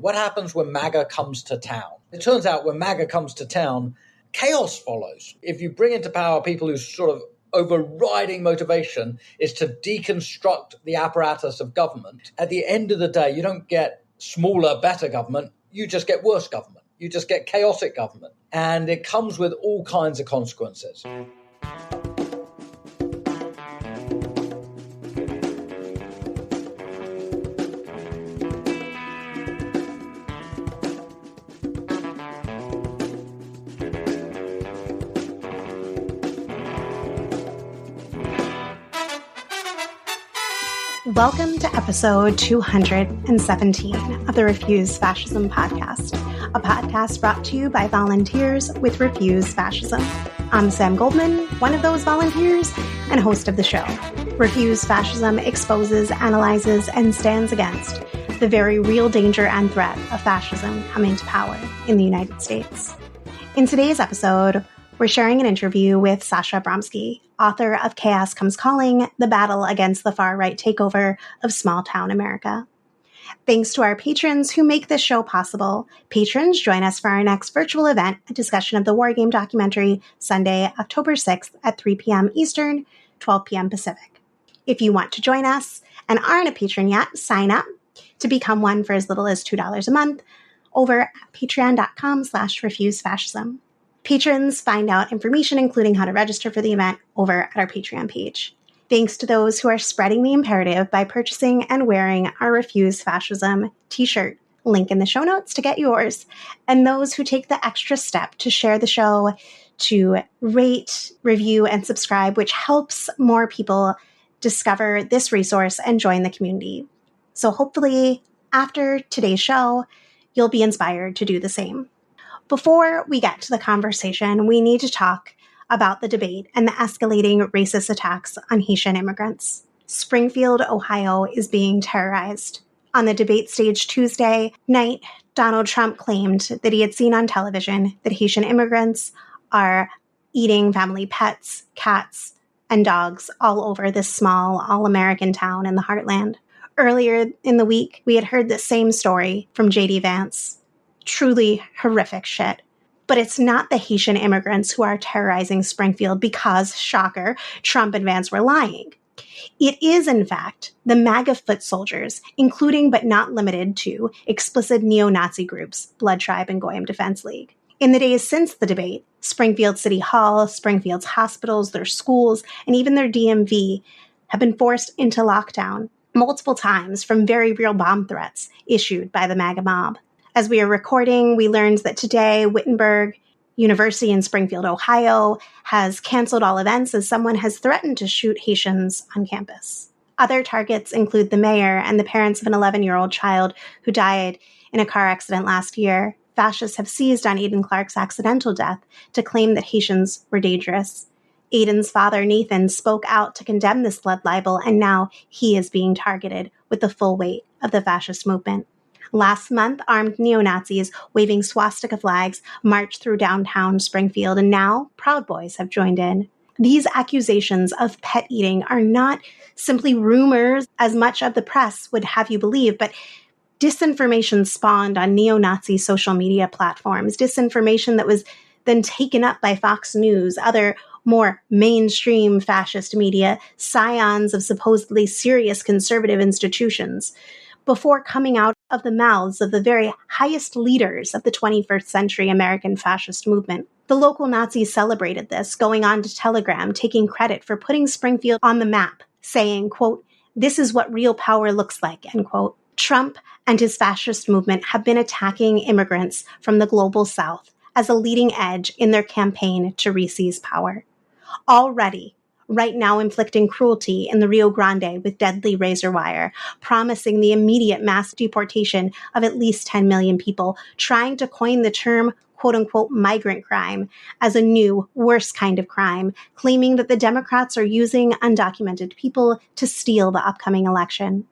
What happens when MAGA comes to town? It turns out when MAGA comes to town, chaos follows. If you bring into power people whose sort of overriding motivation is to deconstruct the apparatus of government, at the end of the day, you don't get smaller, better government. You just get worse government. You just get chaotic government. And it comes with all kinds of consequences. Welcome to episode 217 of the Refuse Fascism podcast, a podcast brought to you by volunteers with Refuse Fascism. I'm Sam Goldman, one of those volunteers and host of the show. Refuse Fascism exposes, analyzes, and stands against the very real danger and threat of fascism coming to power in the United States. In today's episode, we're sharing an interview with Sasha Abramsky, author of Chaos Comes Calling, The Battle Against the Far-Right Takeover of Small-Town America. Thanks to our patrons who make this show possible. Patrons, join us for our next virtual event, a discussion of the War Game documentary, Sunday, October 6th at 3 p.m. Eastern, 12 p.m. Pacific. If you want to join us and aren't a patron yet, sign up to become one for as little as $2 a month over at patreon.com/refusefascism. Patrons find out information, including how to register for the event, over at our Patreon page. Thanks to those who are spreading the imperative by purchasing and wearing our Refuse Fascism t-shirt. Link in the show notes to get yours. And those who take the extra step to share the show, to rate, review, and subscribe, which helps more people discover this resource and join the community. So hopefully, after today's show, you'll be inspired to do the same. Before we get to the conversation, we need to talk about the debate and the escalating racist attacks on Haitian immigrants. Springfield, Ohio is being terrorized. On the debate stage Tuesday night, Donald Trump claimed that he had seen on television that Haitian immigrants are eating family pets, cats, and dogs all over this small, all-American town in the heartland. Earlier in the week, we had heard the same story from J.D. Vance. Truly horrific shit. But it's not the Haitian immigrants who are terrorizing Springfield because, shocker, Trump and Vance were lying. It is, in fact, the MAGA foot soldiers, including but not limited to explicit neo-Nazi groups, Blood Tribe and Goyim Defense League. In the days since the debate, Springfield City Hall, Springfield's hospitals, their schools, and even their DMV have been forced into lockdown multiple times from very real bomb threats issued by the MAGA mob. As we are recording, we learned that today, Wittenberg University in Springfield, Ohio, has canceled all events as someone has threatened to shoot Haitians on campus. Other targets include the mayor and the parents of an 11-year-old child who died in a car accident last year. Fascists have seized on Aidan Clark's accidental death to claim that Haitians were dangerous. Aidan's father, Nathan, spoke out to condemn this blood libel, and now he is being targeted with the full weight of the fascist movement. Last month, armed neo-Nazis waving swastika flags marched through downtown Springfield, and now Proud Boys have joined in. These accusations of pet eating are not simply rumors, as much of the press would have you believe, but disinformation spawned on neo-Nazi social media platforms, disinformation that was then taken up by Fox News, other more mainstream fascist media, scions of supposedly serious conservative institutions, before coming out of the mouths of the very highest leaders of the 21st century American fascist movement. The local Nazis celebrated this, going on to Telegram, taking credit for putting Springfield on the map, saying, quote, "This is what real power looks like," end quote. Trump and his fascist movement have been attacking immigrants from the global south as a leading edge in their campaign to reseize power. Already, right now inflicting cruelty in the Rio Grande with deadly razor wire, promising the immediate mass deportation of at least 10 million people, trying to coin the term quote-unquote migrant crime as a new, worse kind of crime, claiming that the Democrats are using undocumented people to steal the upcoming election,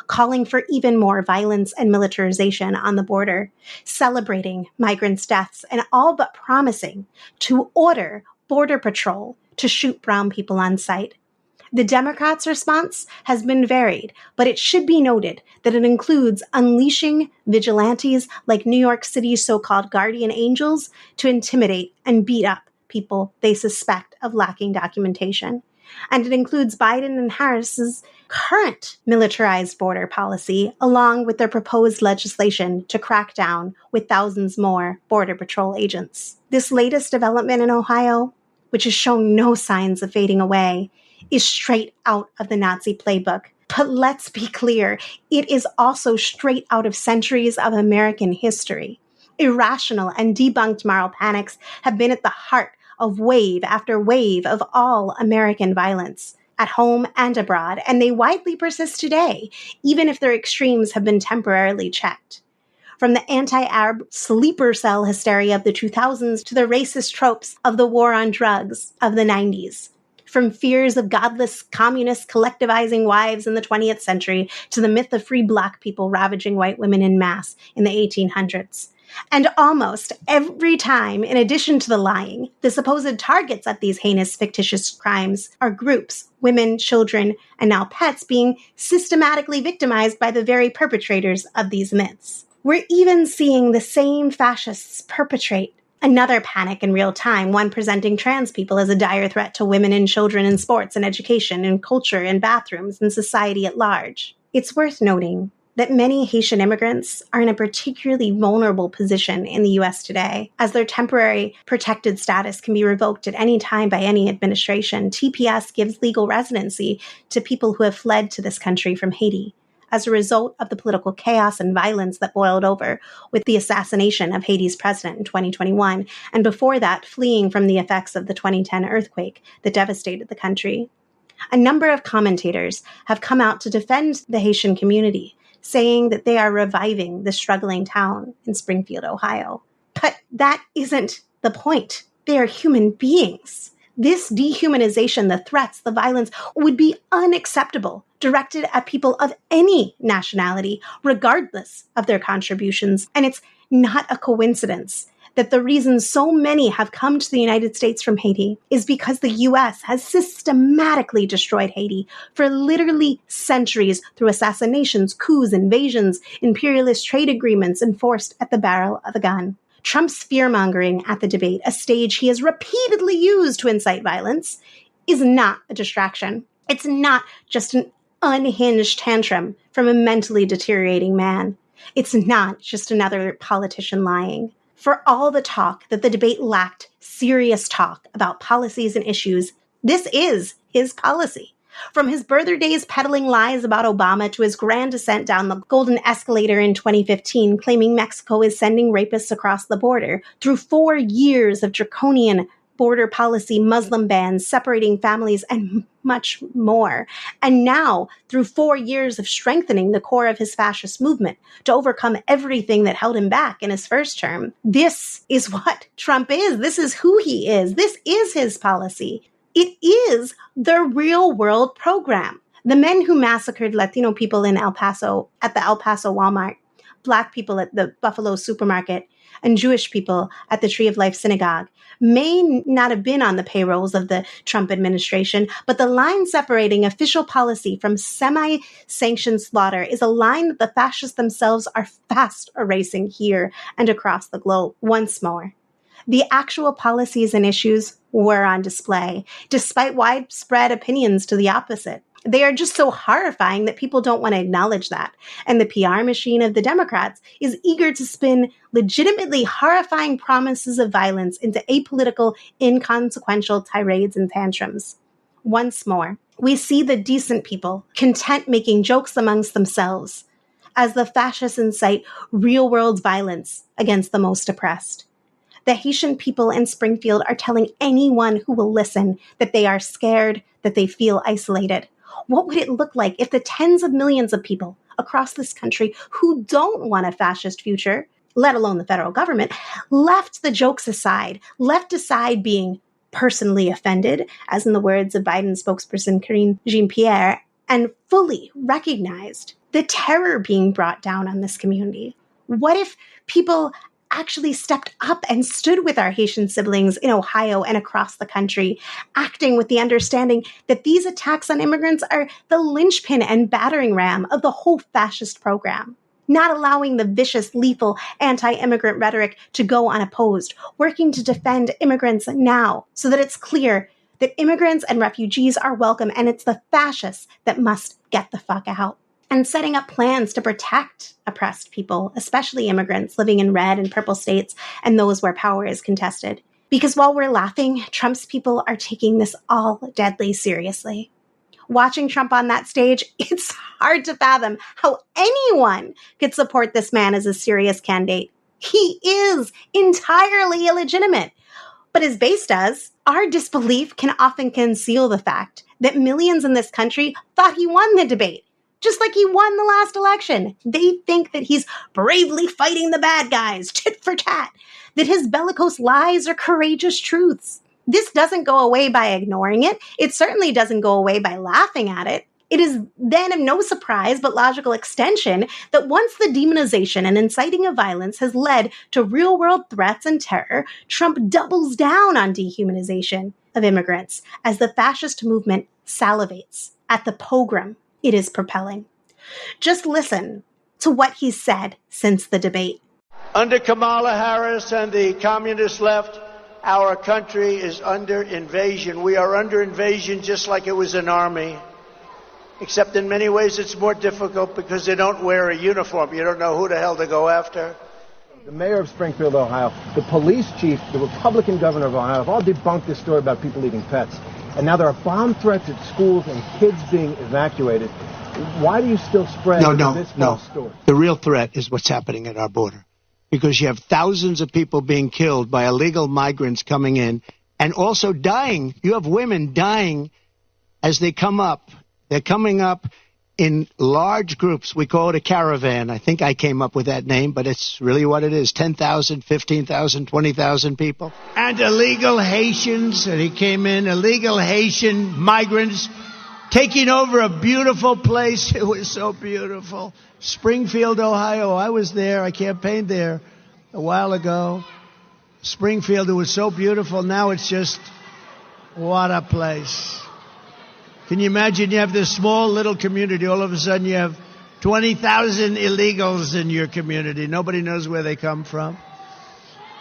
calling for even more violence and militarization on the border, celebrating migrants' deaths, and all but promising to order Border Patrol to shoot brown people on sight. The Democrats' response has been varied, but it should be noted that it includes unleashing vigilantes like New York City's so-called guardian angels to intimidate and beat up people they suspect of lacking documentation. And it includes Biden and Harris's current militarized border policy, along with their proposed legislation to crack down with thousands more Border Patrol agents. This latest development in Ohio, which has shown no signs of fading away, is straight out of the Nazi playbook. But let's be clear, it is also straight out of centuries of American history. Irrational and debunked moral panics have been at the heart of wave after wave of all American violence, at home and abroad, and they widely persist today, even if their extremes have been temporarily checked. From the anti-Arab sleeper cell hysteria of the 2000s to the racist tropes of the war on drugs of the 90s. From fears of godless communists collectivizing wives in the 20th century to the myth of free Black people ravaging white women en masse in the 1800s. And almost every time, in addition to the lying, the supposed targets of these heinous fictitious crimes are groups, women, children, and now pets being systematically victimized by the very perpetrators of these myths. We're even seeing the same fascists perpetrate another panic in real time, one presenting trans people as a dire threat to women and children in sports and education and culture and bathrooms and society at large. It's worth noting that many Haitian immigrants are in a particularly vulnerable position in the U.S. today. As their temporary protected status can be revoked at any time by any administration, TPS gives legal residency to people who have fled to this country from Haiti as a result of the political chaos and violence that boiled over with the assassination of Haiti's president in 2021, and before that, fleeing from the effects of the 2010 earthquake that devastated the country. A number of commentators have come out to defend the Haitian community, saying that they are reviving the struggling town in Springfield, Ohio. But that isn't the point. They are human beings. This dehumanization, the threats, the violence would be unacceptable, directed at people of any nationality, regardless of their contributions. And it's not a coincidence that the reason so many have come to the United States from Haiti is because the U.S. has systematically destroyed Haiti for literally centuries through assassinations, coups, invasions, imperialist trade agreements enforced at the barrel of a gun. Trump's fear-mongering at the debate, a stage he has repeatedly used to incite violence, is not a distraction. It's not just an unhinged tantrum from a mentally deteriorating man. It's not just another politician lying. For all the talk that the debate lacked serious talk about policies and issues, this is his policy. From his birther days peddling lies about Obama to his grand descent down the golden escalator in 2015, claiming Mexico is sending rapists across the border, through 4 years of draconian border policy, Muslim bans, separating families, and much more. And now, through 4 years of strengthening the core of his fascist movement to overcome everything that held him back in his first term. This is what Trump is. This is who he is. This is his policy. It is the real world program. The men who massacred Latino people in El Paso at the El Paso Walmart, Black people at the Buffalo supermarket, and Jewish people at the Tree of Life synagogue may not have been on the payrolls of the Trump administration, but the line separating official policy from semi-sanctioned slaughter is a line that the fascists themselves are fast erasing here and across the globe once more. The actual policies and issues were on display, despite widespread opinions to the opposite. They are just so horrifying that people don't want to acknowledge that. And the PR machine of the Democrats is eager to spin legitimately horrifying promises of violence into apolitical, inconsequential tirades and tantrums. Once more, we see the decent people content making jokes amongst themselves as the fascists incite real-world violence against the most oppressed. The Haitian people in Springfield are telling anyone who will listen that they are scared, that they feel isolated. What would it look like if the tens of millions of people across this country who don't want a fascist future, let alone the federal government, left the jokes aside, left aside being personally offended, as in the words of Biden spokesperson Karine Jean-Pierre, and fully recognized the terror being brought down on this community? What if people actually stepped up and stood with our Haitian siblings in Ohio and across the country, acting with the understanding that these attacks on immigrants are the linchpin and battering ram of the whole fascist program. Not allowing the vicious, lethal anti-immigrant rhetoric to go unopposed, working to defend immigrants now so that it's clear that immigrants and refugees are welcome and it's the fascists that must get the fuck out. And setting up plans to protect oppressed people, especially immigrants living in red and purple states and those where power is contested. Because while we're laughing, Trump's people are taking this all deadly seriously. Watching Trump on that stage, it's hard to fathom how anyone could support this man as a serious candidate. He is entirely illegitimate. But as base does, our disbelief can often conceal the fact that millions in this country thought he won the debate, just like he won the last election. They think that he's bravely fighting the bad guys, tit for tat, that his bellicose lies are courageous truths. This doesn't go away by ignoring it. It certainly doesn't go away by laughing at it. It is then of no surprise but logical extension that once the demonization and inciting of violence has led to real-world threats and terror, Trump doubles down on dehumanization of immigrants as the fascist movement salivates at the pogrom it is propelling. Just listen to what he's said since the debate. Under Kamala Harris and the communist left, our country is under invasion. We are under invasion just like it was an army, except in many ways it's more difficult because they don't wear a uniform. You don't know who the hell to go after. The mayor of Springfield, Ohio, the police chief, the Republican governor of Ohio have all debunked this story about people eating pets. And now there are bomb threats at schools and kids being evacuated. Why do you still spread this false story? The real threat is what's happening at our border. Because you have thousands of people being killed by illegal migrants coming in and also dying. You have women dying as they come up. They're coming up in large groups. We call it a caravan. I think I came up with that name, but it's really what it is. 10,000, 15,000, 20,000 people. And illegal Haitians, and he came in, illegal Haitian migrants taking over a beautiful place. It was so beautiful. Springfield, Ohio. I was there. I campaigned there a while ago. Springfield, it was so beautiful. Now it's just, what a place. Can you imagine you have this small little community. All of a sudden you have 20,000 illegals in your community. Nobody knows where they come from.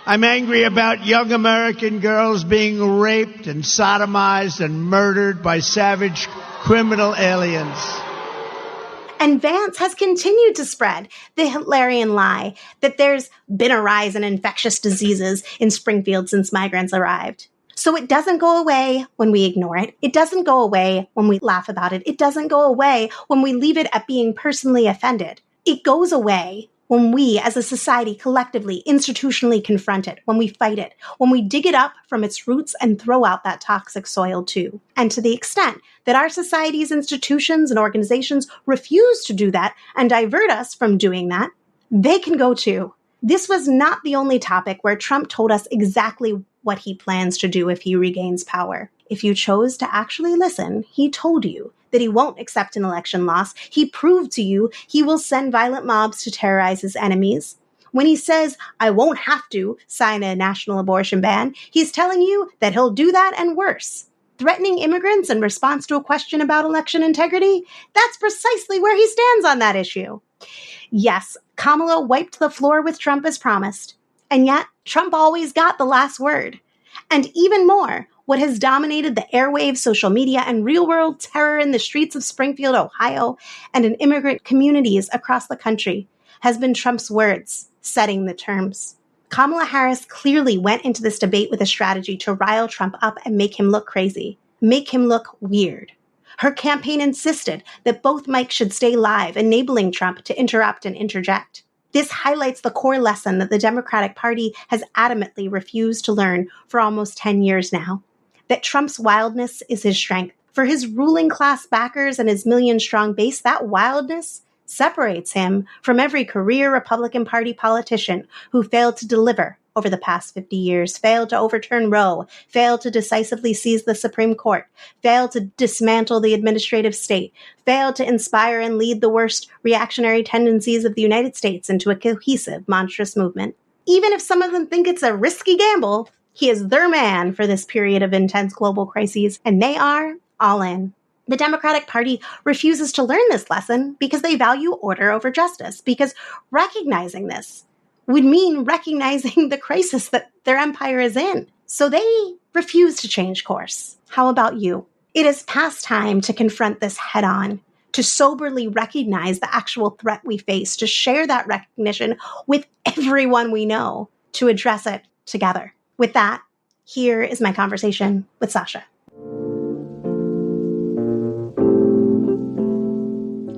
I'm angry about young American girls being raped and sodomized and murdered by savage criminal aliens. And Vance has continued to spread the Hitlerian lie that there's been a rise in infectious diseases in Springfield since migrants arrived. So it doesn't go away when we ignore it. It doesn't go away when we laugh about it. It doesn't go away when we leave it at being personally offended. It goes away when we, as a society, collectively, institutionally confront it, when we fight it, when we dig it up from its roots and throw out that toxic soil too. And to the extent that our society's institutions and organizations refuse to do that and divert us from doing that, they can go too. This was not the only topic where Trump told us exactly what he plans to do if he regains power. If you chose to actually listen, he told you that he won't accept an election loss. He proved to you he will send violent mobs to terrorize his enemies. When he says, I won't have to sign a national abortion ban, he's telling you that he'll do that and worse. Threatening immigrants in response to a question about election integrity? That's precisely where he stands on that issue. Yes, Kamala wiped the floor with Trump as promised. And yet, Trump always got the last word. And even more, what has dominated the airwaves, social media, and real-world terror in the streets of Springfield, Ohio, and in immigrant communities across the country has been Trump's words setting the terms. Kamala Harris clearly went into this debate with a strategy to rile Trump up and make him look crazy, make him look weird. Her campaign insisted that both mics should stay live, enabling Trump to interrupt and interject. This highlights the core lesson that the Democratic Party has adamantly refused to learn for almost 10 years now, that Trump's wildness is his strength. For his ruling class backers and his million-strong base, that wildness separates him from every career Republican Party politician who failed to deliver over the past 50 years, failed to overturn Roe, failed to decisively seize the Supreme Court, failed to dismantle the administrative state, failed to inspire and lead the worst reactionary tendencies of the United States into a cohesive, monstrous movement. Even if some of them think it's a risky gamble, he is their man for this period of intense global crises, and they are all in. The Democratic Party refuses to learn this lesson because they value order over justice, because recognizing this would mean recognizing the crisis that their empire is in. So they refuse to change course. How about you? It is past time to confront this head on, to soberly recognize the actual threat we face, to share that recognition with everyone we know, to address it together. With that, here is my conversation with Sasha.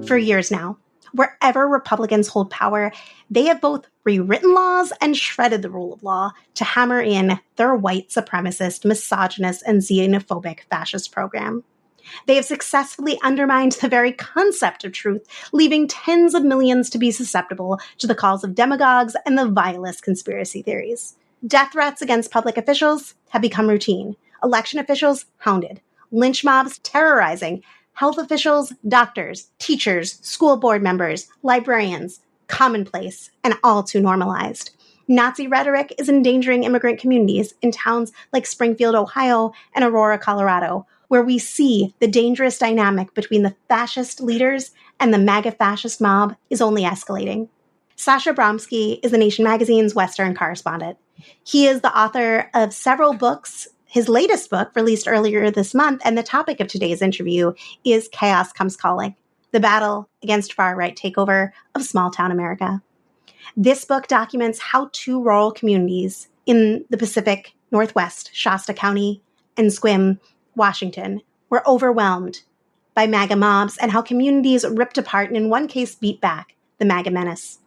For years now, wherever Republicans hold power, they have both rewritten laws and shredded the rule of law to hammer in their white supremacist, misogynist, and xenophobic fascist program. They have successfully undermined the very concept of truth, leaving tens of millions to be susceptible to the calls of demagogues and the vilest conspiracy theories. Death threats against public officials have become routine. Election officials hounded. Lynch mobs terrorizing. Health officials, doctors, teachers, school board members, librarians, commonplace and all too normalized. Nazi rhetoric is endangering immigrant communities in towns like Springfield, Ohio, and Aurora, Colorado, where we see the dangerous dynamic between the fascist leaders and the MAGA fascist mob is only escalating. Sasha Abramsky is The Nation magazine's Western correspondent. He is the author of several books. His latest book, released earlier this month, and the topic of today's interview is Chaos Comes Calling, the battle against far-right takeover of small-town America. This book documents how two rural communities in the Pacific Northwest, Shasta County and Sequim, Washington, were overwhelmed by MAGA mobs and how communities ripped apart and in one case beat back the MAGA menace.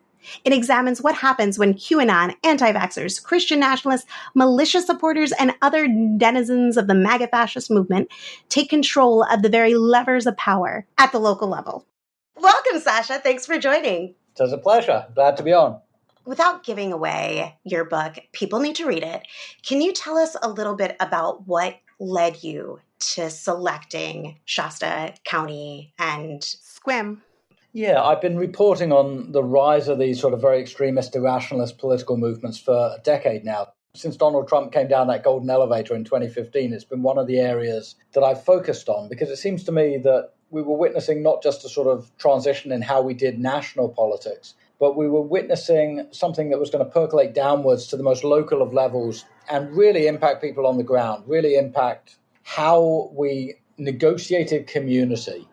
It examines what happens when QAnon, anti-vaxxers, Christian nationalists, militia supporters, and other denizens of the MAGA fascist movement take control of the very levers of power at the local level. Welcome, Sasha. Thanks for joining. It was a pleasure. Glad to be on. Without giving away your book, people need to read it. Can you tell us a little bit about what led you to selecting Shasta County and Sequim? Yeah, I've been reporting on the rise of these sort of very extremist, irrationalist political movements for a decade now. Since Donald Trump came down that golden elevator in 2015, it's been one of the areas that I've focused on because it seems to me that we were witnessing not just a sort of transition in how we did national politics, but we were witnessing something that was going to percolate downwards to the most local of levels and really impact people on the ground, really impact how we negotiated community.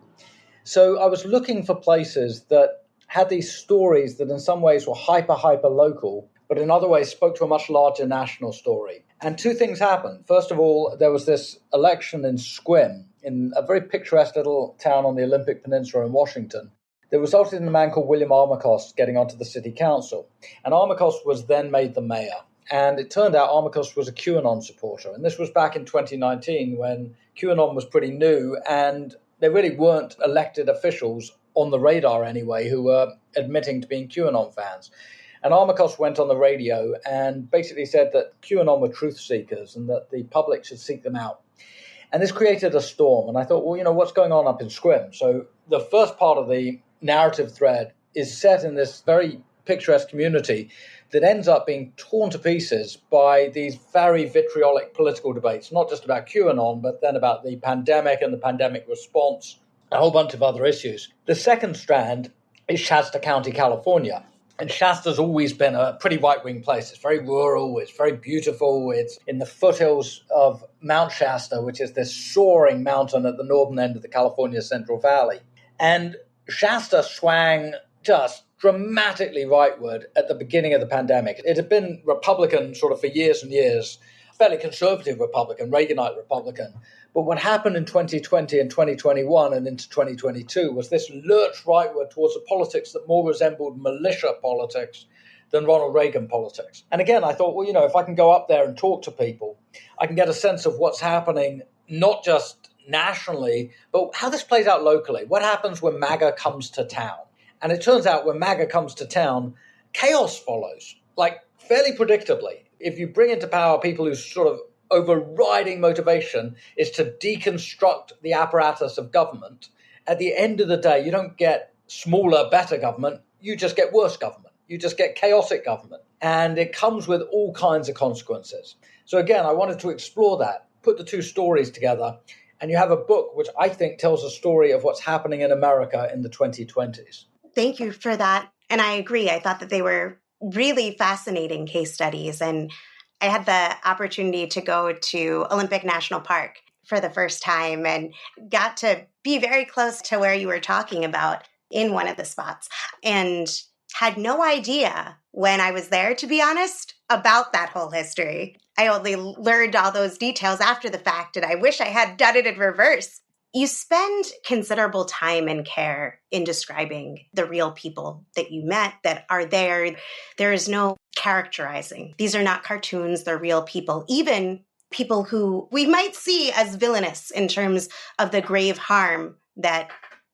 So I was looking for places that had these stories that in some ways were hyper local, but in other ways spoke to a much larger national story. And two things happened. First of all, there was this election in Sequim, in a very picturesque little town on the Olympic Peninsula in Washington, that resulted in a man called William Armacost getting onto the city council. And Armacost was then made the mayor. And it turned out Armacost was a QAnon supporter. And this was back in 2019 when QAnon was pretty new and there really weren't elected officials on the radar anyway who were admitting to being QAnon fans. And Armacost went on the radio and basically said that QAnon were truth seekers and that the public should seek them out. And this created a storm. And I thought, well, what's going on up in Sequim? So the first part of the narrative thread is set in this very picturesque community that ends up being torn to pieces by these very vitriolic political debates, not just about QAnon, but then about the pandemic and the pandemic response, a whole bunch of other issues. The second strand is Shasta County, California. And Shasta's always been a pretty right-wing place. It's very rural, it's very beautiful, it's in the foothills of Mount Shasta, which is this soaring mountain at the northern end of the California Central Valley. And Shasta swang just dramatically rightward at the beginning of the pandemic. It had been Republican sort of for years and years, fairly conservative Republican, Reaganite Republican. But what happened in 2020 and 2021 and into 2022 was this lurch rightward towards a politics that more resembled militia politics than Ronald Reagan politics. And again, I thought, well, if I can go up there and talk to people, I can get a sense of what's happening, not just nationally, but how this plays out locally. What happens when MAGA comes to town? And it turns out when MAGA comes to town, chaos follows, like fairly predictably. If you bring into power people whose sort of overriding motivation is to deconstruct the apparatus of government, at the end of the day, you don't get smaller, better government, you just get worse government. you just get chaotic government. And it comes with all kinds of consequences. So again, I wanted to explore that, put the two stories together, and you have a book which I think tells a story of what's happening in America in the 2020s. Thank you for that. And I agree. I thought that they were really fascinating case studies. And I had the opportunity to go to Olympic National Park for the first time and got to be very close to where you were talking about in one of the spots, and had no idea when I was there, to be honest, about that whole history. I only learned all those details after the fact, and I wish I had done it in reverse. You spend considerable time and care in describing the real people that you met that are there. There is no characterizing. These are not cartoons, they're real people, even people who we might see as villainous in terms of the grave harm that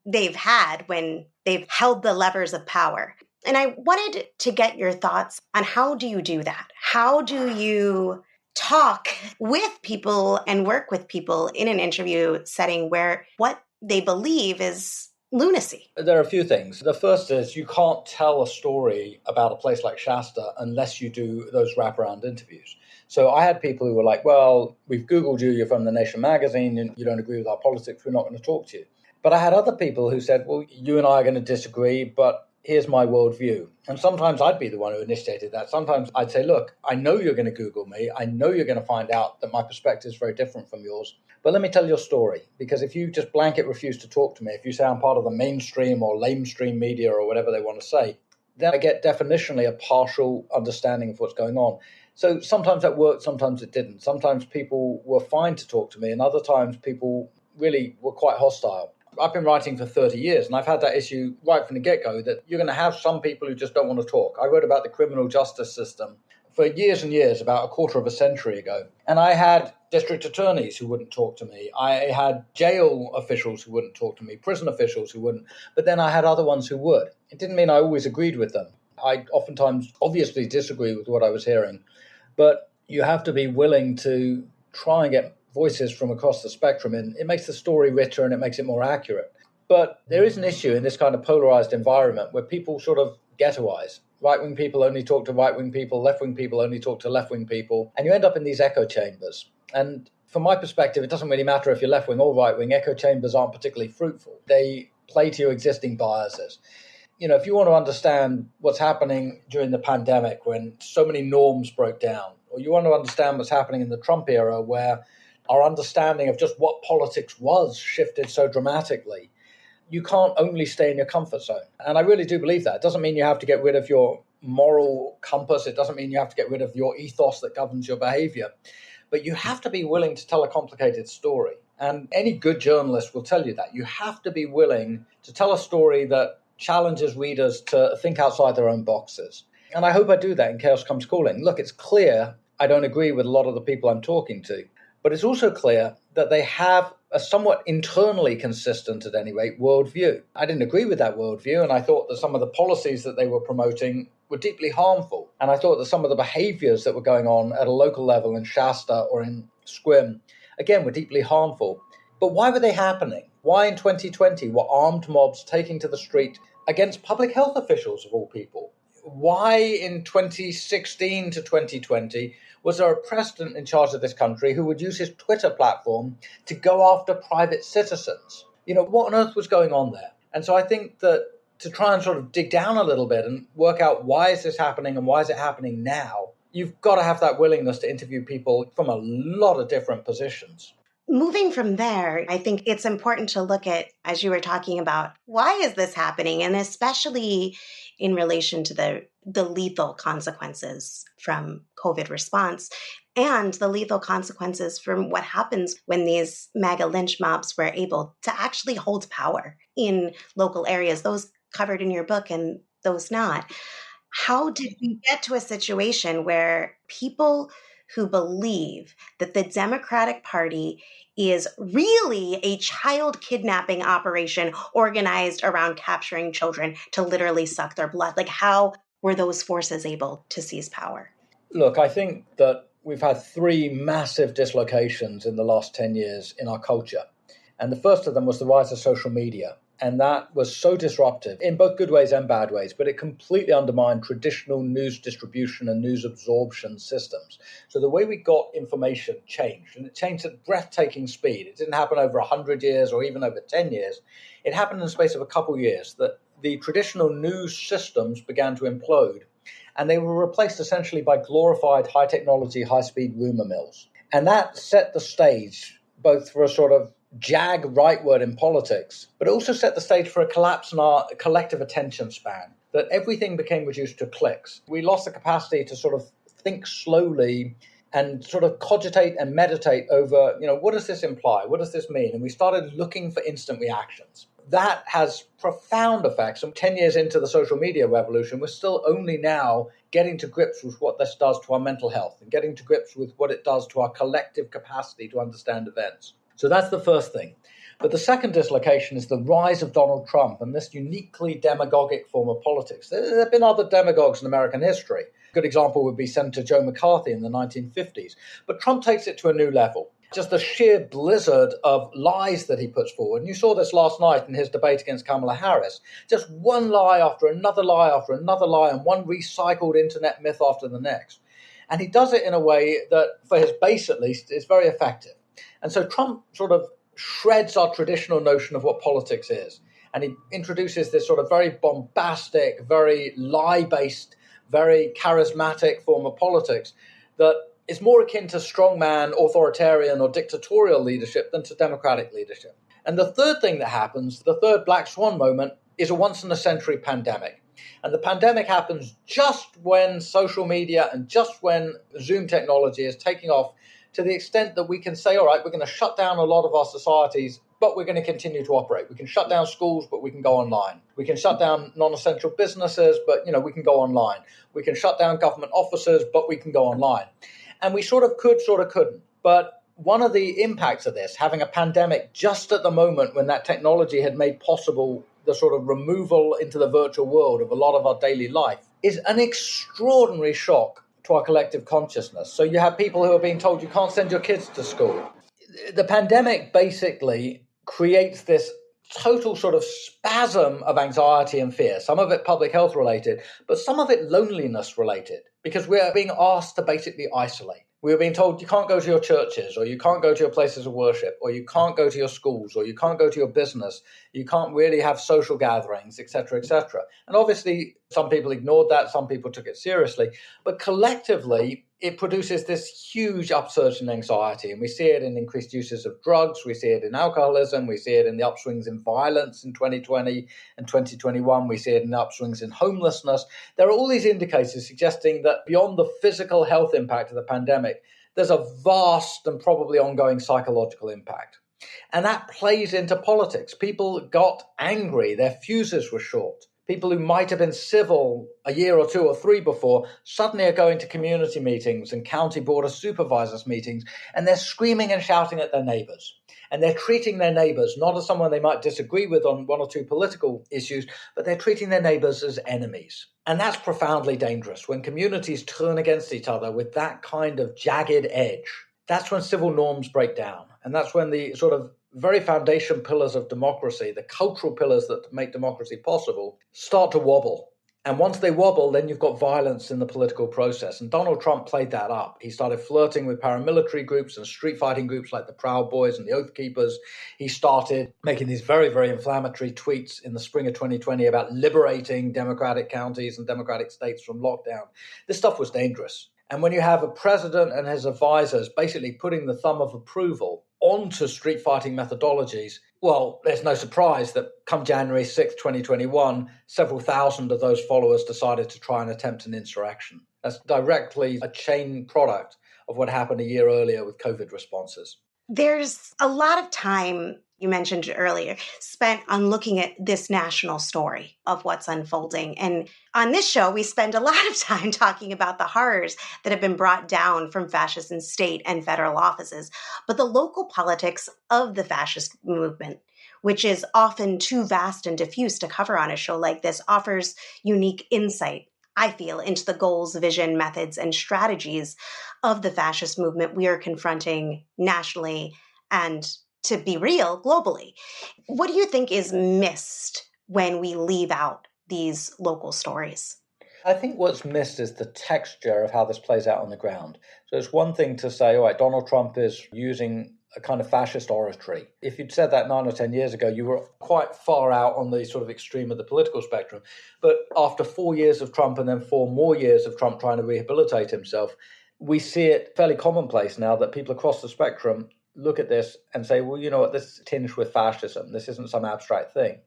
they've had when they've held the levers of power. And I wanted to get your thoughts on how do you do that? How do you talk with people and work with people in an interview setting where what they believe is lunacy? There are a few things. The first is you can't tell a story about a place like Shasta unless you do those wraparound interviews. So I had people who were like, well, we've Googled you, you're from The Nation magazine, and you don't agree with our politics, we're not going to talk to you. But I had other people who said, well, you and I are going to disagree, but here's my worldview. And sometimes I'd be the one who initiated that. Sometimes I'd say, look, I know you're going to Google me. I know you're going to find out that my perspective is very different from yours. But let me tell your story. Because if you just blanket refuse to talk to me, if you say I'm part of the mainstream or lamestream media or whatever they want to say, then I get definitionally a partial understanding of what's going on. So sometimes that worked, sometimes it didn't. Sometimes people were fine to talk to me, and other times people really were quite hostile. I've been writing for 30 years, and I've had that issue right from the get-go, that you're going to have some people who just don't want to talk. I wrote about the criminal justice system for years and years, about a quarter of a century ago. And I had district attorneys who wouldn't talk to me. I had jail officials who wouldn't talk to me, prison officials who wouldn't. But then I had other ones who would. It didn't mean I always agreed with them. I oftentimes obviously disagree with what I was hearing. But you have to be willing to try and get voices from across the spectrum, and it makes the story richer and it makes it more accurate. But there is an issue in this kind of polarized environment where people sort of ghettoize. Right-wing people only talk to right-wing people, left-wing people only talk to left-wing people, and you end up in these echo chambers. And from my perspective, it doesn't really matter if you're left-wing or right-wing. Echo chambers aren't particularly fruitful. They play to your existing biases. You know, if you want to understand what's happening during the pandemic when so many norms broke down, or you want to understand what's happening in the Trump era where our understanding of just what politics was shifted so dramatically, you can't only stay in your comfort zone. And I really do believe that. It doesn't mean you have to get rid of your moral compass. It doesn't mean you have to get rid of your ethos that governs your behavior. But you have to be willing to tell a complicated story. And any good journalist will tell you that. You have to be willing to tell a story that challenges readers to think outside their own boxes. And I hope I do that in Chaos Comes Calling. Look, it's clear I don't agree with a lot of the people I'm talking to. But it's also clear that they have a somewhat internally consistent, at any rate, worldview. I didn't agree with that worldview, and I thought that some of the policies that they were promoting were deeply harmful. And I thought that some of the behaviors that were going on at a local level in Shasta or in Squim, again, were deeply harmful. But why were they happening? Why in 2020 were armed mobs taking to the street against public health officials, of all people? Why in 2016 to 2020 was there a president in charge of this country who would use his Twitter platform to go after private citizens? You know, what on earth was going on there? And so I think that to try and sort of dig down a little bit and work out why is this happening and why is it happening now, you've got to have that willingness to interview people from a lot of different positions. Moving from there, I think it's important to look at, as you were talking about, why is this happening? And especially in relation to the lethal consequences from COVID response and the lethal consequences from what happens when these MAGA lynch mobs were able to actually hold power in local areas, those covered in your book and those not. How did we get to a situation where people who believe that the Democratic Party is really a child kidnapping operation organized around capturing children to literally suck their blood? Like, how were those forces able to seize power? Look, I think that we've had three massive dislocations in the last 10 years in our culture. And the first of them was the rise of social media. And that was so disruptive in both good ways and bad ways, but it completely undermined traditional news distribution and news absorption systems. So the way we got information changed, and it changed at breathtaking speed. It didn't happen over 100 years or even over 10 years. It happened in the space of a couple of years that the traditional news systems began to implode, and they were replaced essentially by glorified high technology, high speed rumor mills. And that set the stage both for a sort of jag rightward in politics, but also set the stage for a collapse in our collective attention span, that everything became reduced to clicks. We lost the capacity to sort of think slowly and sort of cogitate and meditate over, what does this imply? What does this mean? And we started looking for instant reactions. That has profound effects. And 10 years into the social media revolution, we're still only now getting to grips with what this does to our mental health and getting to grips with what it does to our collective capacity to understand events. So that's the first thing. But the second dislocation is the rise of Donald Trump and this uniquely demagogic form of politics. There have been other demagogues in American history. A good example would be Senator Joe McCarthy in the 1950s. But Trump takes it to a new level. Just the sheer blizzard of lies that he puts forward. And you saw this last night in his debate against Kamala Harris. Just one lie after another lie after another lie and one recycled internet myth after the next. And he does it in a way that, for his base at least, is very effective. And so Trump sort of shreds our traditional notion of what politics is. And he introduces this sort of very bombastic, very lie-based, very charismatic form of politics that is more akin to strongman, authoritarian, or dictatorial leadership than to democratic leadership. And the third thing that happens, the third black swan moment, is a once-in-a-century pandemic. And the pandemic happens just when social media and just when Zoom technology is taking off, to the extent that we can say, all right, we're going to shut down a lot of our societies, but we're going to continue to operate. We can shut down schools, but we can go online. We can shut down non-essential businesses, but we can go online. We can shut down government offices, but we can go online. And we sort of could, sort of couldn't. But one of the impacts of this, having a pandemic just at the moment when that technology had made possible the sort of removal into the virtual world of a lot of our daily life, is an extraordinary shock to our collective consciousness. So you have people who are being told you can't send your kids to school. The pandemic basically creates this total sort of spasm of anxiety and fear, some of it public health related, but some of it loneliness related, because we're being asked to basically isolate. We were being told you can't go to your churches, or you can't go to your places of worship, or you can't go to your schools, or you can't go to your business, you can't really have social gatherings, etc., etc. And obviously, some people ignored that, some people took it seriously, but collectively, it produces this huge upsurge in anxiety. And we see it in increased uses of drugs, we see it in alcoholism, we see it in the upswings in violence in 2020 and 2021, we see it in the upswings in homelessness. There are all these indicators suggesting that beyond the physical health impact of the pandemic, there's a vast and probably ongoing psychological impact. And that plays into politics. People got angry, their fuses were short. People who might have been civil a year or two or three before suddenly are going to community meetings and county board of supervisors meetings, and they're screaming and shouting at their neighbors. And they're treating their neighbors not as someone they might disagree with on one or two political issues, but they're treating their neighbors as enemies. And that's profoundly dangerous. When communities turn against each other with that kind of jagged edge, that's when civil norms break down. And that's when the sort of very foundation pillars of democracy, the cultural pillars that make democracy possible, start to wobble. And once they wobble, then you've got violence in the political process. And Donald Trump played that up. He started flirting with paramilitary groups and street fighting groups like the Proud Boys and the Oath Keepers. He started making these very, very inflammatory tweets in the spring of 2020 about liberating Democratic counties and Democratic states from lockdown. This stuff was dangerous. And when you have a president and his advisors basically putting the thumb of approval onto street fighting methodologies, well, there's no surprise that come January 6th, 2021, several thousand of those followers decided to try and attempt an insurrection. That's directly a chain product of what happened a year earlier with COVID responses. There's a lot of time, you mentioned earlier, spent on looking at this national story of what's unfolding. And on this show, we spend a lot of time talking about the horrors that have been brought down from fascists in state and federal offices, but the local politics of the fascist movement, which is often too vast and diffuse to cover on a show like this, offers unique insight, I feel, into the goals, vision, methods, and strategies of the fascist movement we are confronting nationally and to be real globally. What do you think is missed when we leave out these local stories? I think what's missed is the texture of how this plays out on the ground. So it's one thing to say, all right, Donald Trump is using a kind of fascist oratory. If you'd said that 9 or 10 years ago, you were quite far out on the sort of extreme of the political spectrum. But after 4 years of Trump and then 4 more years of Trump trying to rehabilitate himself, we see it fairly commonplace now that people across the spectrum look at this and say, well, you know what, this is tinged with fascism. This isn't some abstract thing.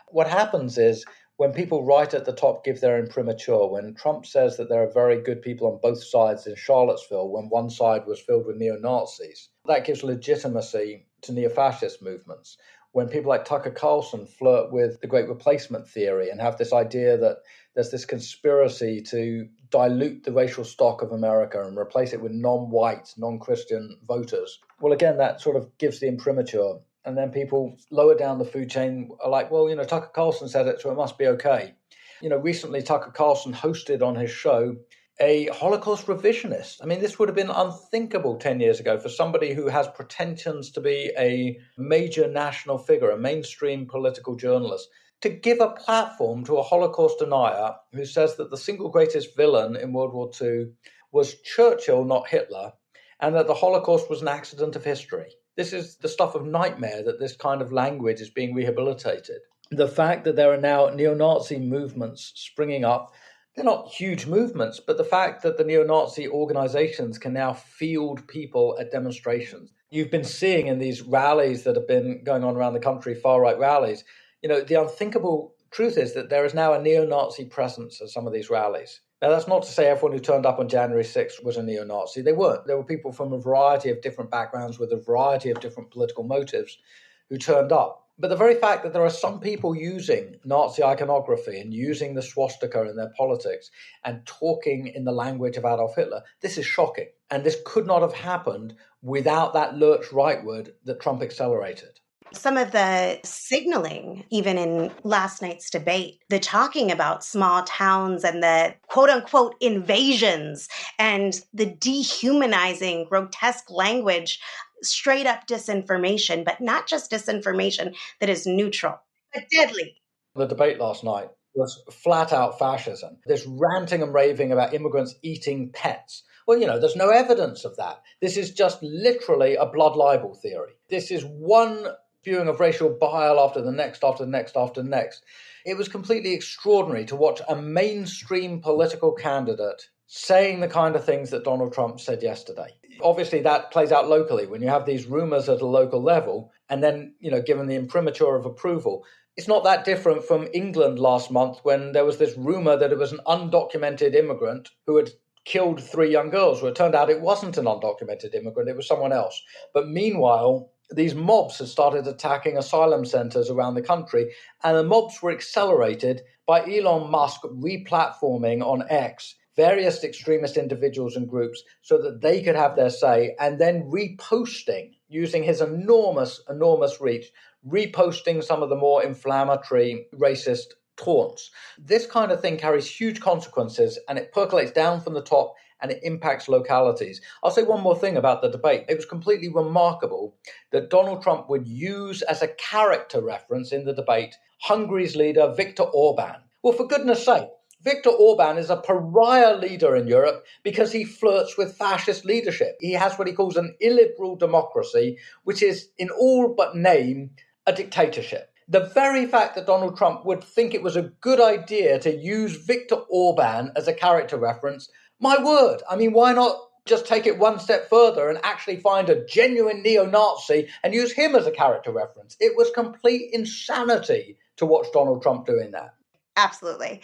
What happens is when people right at the top give their imprimatur, when Trump says that there are very good people on both sides in Charlottesville, when one side was filled with neo-Nazis, that gives legitimacy to neo-fascist movements. When people like Tucker Carlson flirt with the Great Replacement theory and have this idea that there's this conspiracy to dilute the racial stock of America and replace it with non-white, non-Christian voters, well, again, that sort of gives the imprimatur. And then people lower down the food chain are like, well, you know, Tucker Carlson said it, so it must be okay. You know, recently Tucker Carlson hosted on his show a Holocaust revisionist. I mean, this would have been unthinkable 10 years ago for somebody who has pretensions to be a major national figure, a mainstream political journalist, to give a platform to a Holocaust denier who says that the single greatest villain in World War II was Churchill, not Hitler, and that the Holocaust was an accident of history. This is the stuff of nightmare that this kind of language is being rehabilitated. The fact that there are now neo-Nazi movements springing up, they're not huge movements, but the fact that the neo-Nazi organizations can now field people at demonstrations. You've been seeing in these rallies that have been going on around the country, far-right rallies, you know, the unthinkable truth is that there is now a neo-Nazi presence at some of these rallies. Now, that's not to say everyone who turned up on January 6th was a neo-Nazi. They weren't. There were people from a variety of different backgrounds with a variety of different political motives who turned up. But the very fact that there are some people using Nazi iconography and using the swastika in their politics and talking in the language of Adolf Hitler, this is shocking. And this could not have happened without that lurch rightward that Trump accelerated. Some of the signaling, even in last night's debate, the talking about small towns and the quote unquote invasions and the dehumanizing, grotesque language, straight up disinformation, but not just disinformation that is neutral, but deadly. The debate last night was flat out fascism. This ranting and raving about immigrants eating pets. Well, you know, there's no evidence of that. This is just literally a blood libel theory. This is one spewing of racial bile after the next, after the next, after the next. It was completely extraordinary to watch a mainstream political candidate saying the kind of things that Donald Trump said yesterday. Obviously, that plays out locally when you have these rumors at a local level and then, you know, given the imprimatur of approval. It's not that different from England last month when there was this rumor that it was an undocumented immigrant who had killed 3 young girls. Well, it turned out it wasn't an undocumented immigrant, it was someone else. But meanwhile, these mobs had started attacking asylum centers around the country, and the mobs were accelerated by Elon Musk replatforming on X various extremist individuals and groups so that they could have their say, and then reposting, using his enormous reach, reposting some of the more inflammatory racist taunts. This kind of thing carries huge consequences, and it percolates down from the top and it impacts localities. I'll say one more thing about the debate. It was completely remarkable that Donald Trump would use as a character reference in the debate Hungary's leader, Viktor Orban. Well, for goodness sake, Viktor Orban is a pariah leader in Europe because he flirts with fascist leadership. He has what he calls an illiberal democracy, which is in all but name a dictatorship. The very fact that Donald Trump would think it was a good idea to use Viktor Orban as a character reference, my word, I mean, why not just take it one step further and actually find a genuine neo-Nazi and use him as a character reference? It was complete insanity to watch Donald Trump doing that. Absolutely.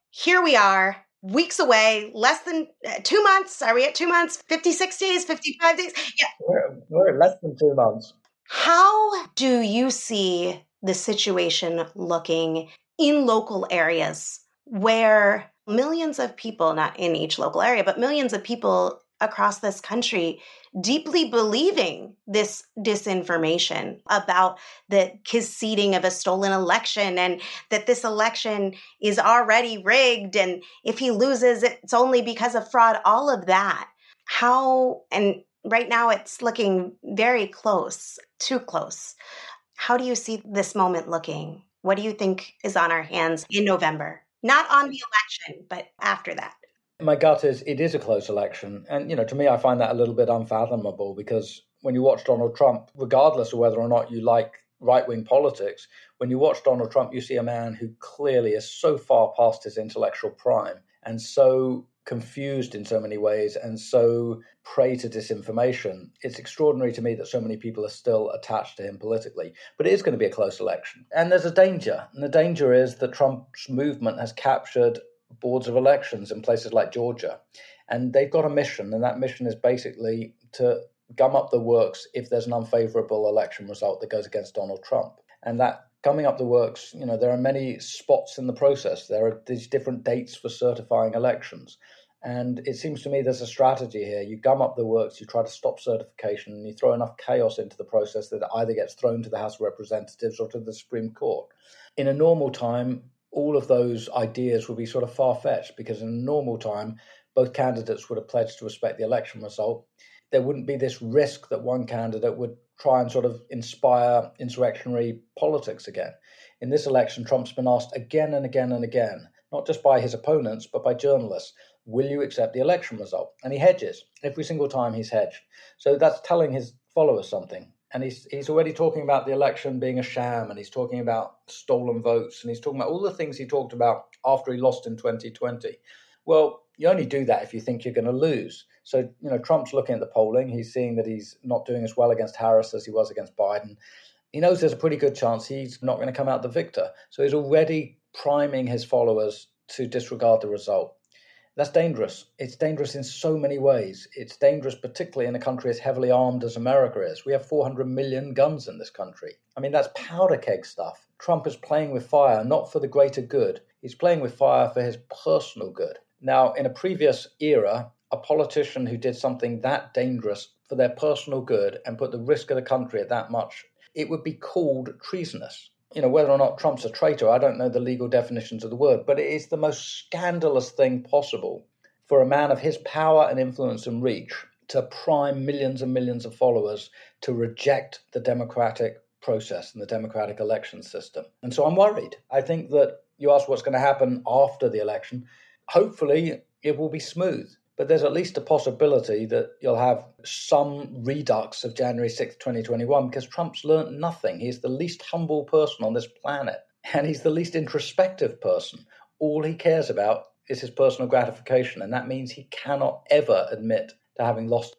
Here we are, weeks away, less than 2 months. Are we at 2 months? 56 days, 55 days? Yeah. We're less than 2 months. How do you see the situation looking in local areas where millions of people, not in each local area, but millions of people across this country deeply believing this disinformation about the conceding of a stolen election and that this election is already rigged, and if he loses, it's only because of fraud, all of that. How, and Right now, it's looking very close, too close. How do you see this moment looking? What do you think is on our hands in November? Not on the election, but after that. My gut is it is a close election. And, to me, I find that a little bit unfathomable because when you watch Donald Trump, regardless of whether or not you like right-wing politics, when you watch Donald Trump, you see a man who clearly is so far past his intellectual prime and so confused in so many ways and so prey to disinformation. It's extraordinary to me that so many people are still attached to him politically. But it is going to be a close election. And there's a danger. And the danger is that Trump's movement has captured boards of elections in places like Georgia. And they've got a mission, and that mission is basically to gum up the works if there's an unfavorable election result that goes against Donald Trump. And that gumming up the works, there are many spots in the process. There are these different dates for certifying elections. And it seems to me there's a strategy here. You gum up the works, you try to stop certification, and you throw enough chaos into the process that it either gets thrown to the House of Representatives or to the Supreme Court. In a normal time, all of those ideas would be sort of far-fetched because in a normal time, both candidates would have pledged to respect the election result. There wouldn't be this risk that one candidate would try and sort of inspire insurrectionary politics again. In this election, Trump's been asked again and again and again, not just by his opponents, but by journalists, will you accept the election result? And he hedges. Every single time he's hedged. So that's telling his followers something. And he's already talking about the election being a sham, and he's talking about stolen votes, and he's talking about all the things he talked about after he lost in 2020. Well, you only do that if you think you're going to lose. So, Trump's looking at the polling. He's seeing that he's not doing as well against Harris as he was against Biden. He knows there's a pretty good chance he's not going to come out the victor. So he's already priming his followers to disregard the result. That's dangerous. It's dangerous in so many ways. It's dangerous particularly in a country as heavily armed as America is. We have 400 million guns in this country. I mean, that's powder keg stuff. Trump is playing with fire, not for the greater good. He's playing with fire for his personal good. Now, in a previous era, a politician who did something that dangerous for their personal good and put the risk of the country at that much, it would be called treasonous. Whether or not Trump's a traitor, I don't know the legal definitions of the word, but it is the most scandalous thing possible for a man of his power and influence and reach to prime millions and millions of followers to reject the democratic process and the democratic election system. And so I'm worried. I think that you ask what's going to happen after the election. Hopefully it will be smooth. But there's at least a possibility that you'll have some redux of January 6th, 2021, because Trump's learned nothing. He's the least humble person on this planet, and he's the least introspective person. All he cares about is his personal gratification, and that means he cannot ever admit to having lost.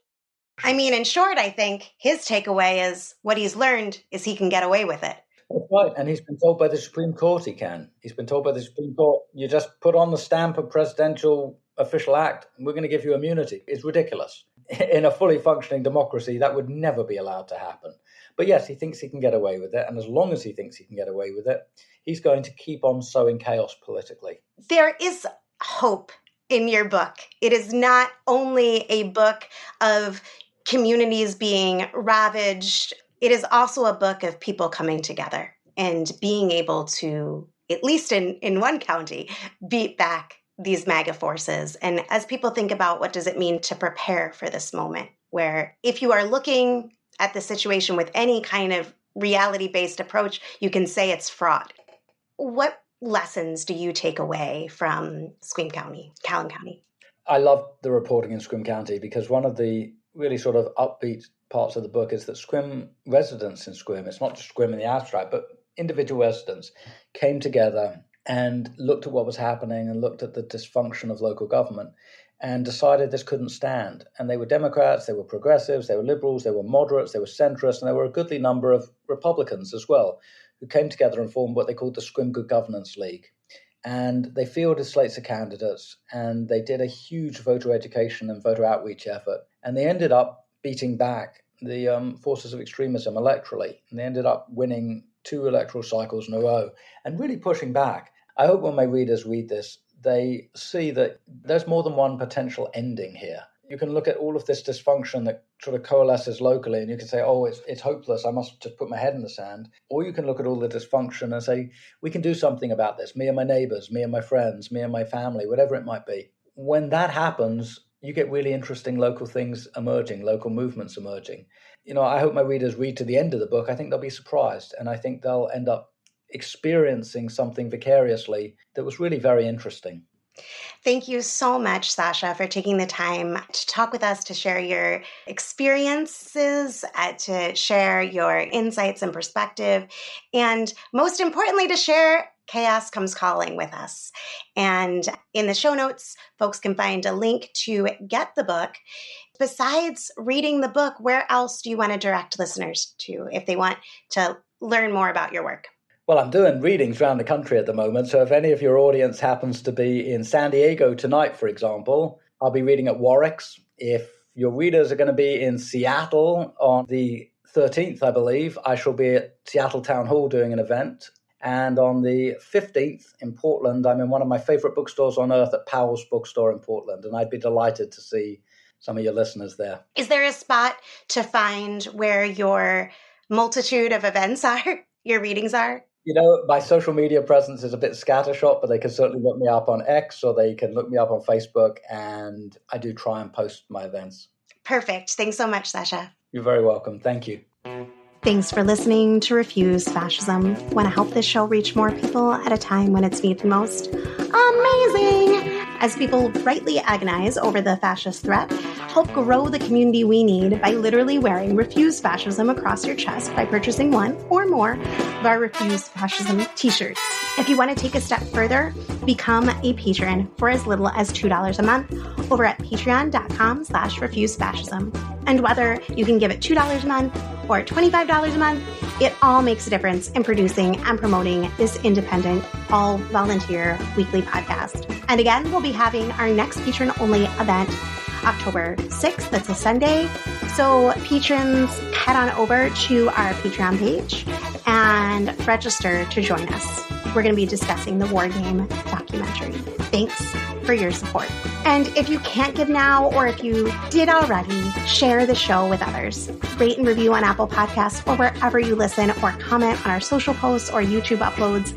I mean, in short, I think his takeaway is what he's learned is he can get away with it. That's right, and he's been told by the Supreme Court he can. He's been told by the Supreme Court, you just put on the stamp of presidential official act, and we're going to give you immunity. It's ridiculous. In a fully functioning democracy, that would never be allowed to happen. But yes, he thinks he can get away with it. And as long as he thinks he can get away with it, he's going to keep on sowing chaos politically. There is hope in your book. It is not only a book of communities being ravaged. It is also a book of people coming together and being able to, at least in one county, beat back these MAGA forces. And as people think about what does it mean to prepare for this moment, where if you are looking at the situation with any kind of reality-based approach, you can say it's fraud. What lessons do you take away from Scream County, Calhoun County? I love the reporting in Scream County because one of the really sort of upbeat parts of the book is that Scream residents in Scream, it's not just Scream in the abstract, but individual residents came together and looked at what was happening and looked at the dysfunction of local government and decided this couldn't stand. And they were Democrats, they were progressives, they were liberals, they were moderates, they were centrists, and there were a goodly number of Republicans as well who came together and formed what they called the Scream Good Governance League. And they fielded slates of candidates and they did a huge voter education and voter outreach effort. And they ended up beating back the forces of extremism electorally. And they ended up winning 2 electoral cycles in a row and really pushing back. I hope when my readers read this, they see that there's more than one potential ending here. You can look at all of this dysfunction that sort of coalesces locally and you can say, oh, it's hopeless, I must just put my head in the sand. Or you can look at all the dysfunction and say, we can do something about this, me and my neighbors, me and my friends, me and my family, whatever it might be. When that happens, you get really interesting local things emerging, local movements emerging. I hope my readers read to the end of the book. I think they'll be surprised, and I think they'll end up experiencing something vicariously that was really very interesting. Thank you so much, Sasha, for taking the time to talk with us, to share your experiences, to share your insights and perspective, and most importantly, to share Chaos Comes Calling with us. And in the show notes, folks can find a link to get the book. Besides reading the book, where else do you want to direct listeners to if they want to learn more about your work? Well, I'm doing readings around the country at the moment. So if any of your audience happens to be in San Diego tonight, for example, I'll be reading at Warwick's. If your readers are going to be in Seattle on the 13th, I believe, I shall be at Seattle Town Hall doing an event. And on the 15th in Portland, I'm in one of my favorite bookstores on earth at Powell's Bookstore in Portland. And I'd be delighted to see some of your listeners there. Is there a spot to find where your multitude of events are, your readings are? My social media presence is a bit scattershot, but they can certainly look me up on X or they can look me up on Facebook, and I do try and post my events. Perfect. Thanks so much, Sasha. You're very welcome. Thank you. Thanks for listening to Refuse Fascism. Want to help this show reach more people at a time when it's needed most? Amazing! As people rightly agonize over the fascist threat, help grow the community we need by literally wearing Refuse Fascism across your chest by purchasing one or more of our Refuse Fascism t-shirts. If you want to take a step further, become a patron for as little as $2 a month over at patreon.com/refusefascism. And whether you can give it $2 a month or $25 a month, it all makes a difference in producing and promoting this independent, all-volunteer weekly podcast. And again, we'll be having our next patron-only event October 6th. That's a Sunday. So patrons, head on over to our Patreon page and register to join us. We're going to be discussing the War Game documentary. Thanks for your support. And if you can't give now, or if you did already, share the show with others. Rate and review on Apple Podcasts or wherever you listen, or comment on our social posts or YouTube uploads.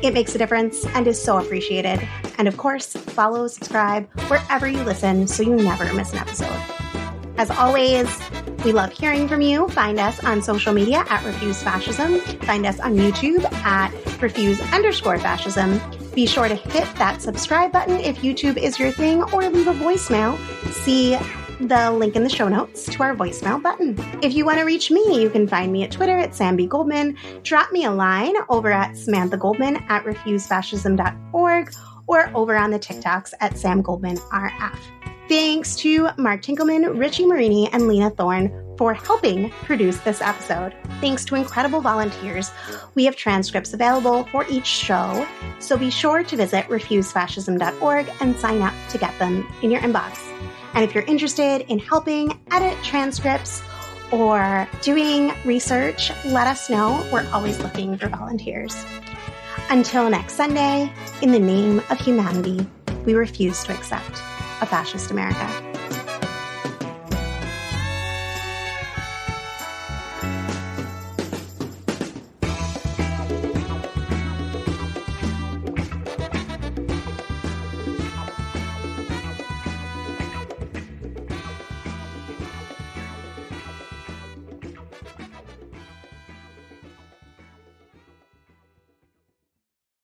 It makes a difference and is so appreciated. And of course, follow, subscribe wherever you listen so you never miss an episode. As always, we love hearing from you. Find us on social media at Refuse Fascism. Find us on YouTube at Refuse_Fascism. Be sure to hit that subscribe button if YouTube is your thing, or leave a voicemail. See the link in the show notes to our voicemail button. If you want to reach me, you can find me at Twitter at Sam B. Goldman. Drop me a line over at Samantha Goldman at refusefascism.org, or over on the TikToks at Sam Goldman RF. Thanks to Mark Tinkelman, Richie Marini, and Lena Thorne for helping produce this episode. Thanks to incredible volunteers, we have transcripts available for each show, so be sure to visit refusefascism.org and sign up to get them in your inbox. And if you're interested in helping edit transcripts or doing research, let us know. We're always looking for volunteers. Until next Sunday, in the name of humanity, we refuse to accept a fascist America.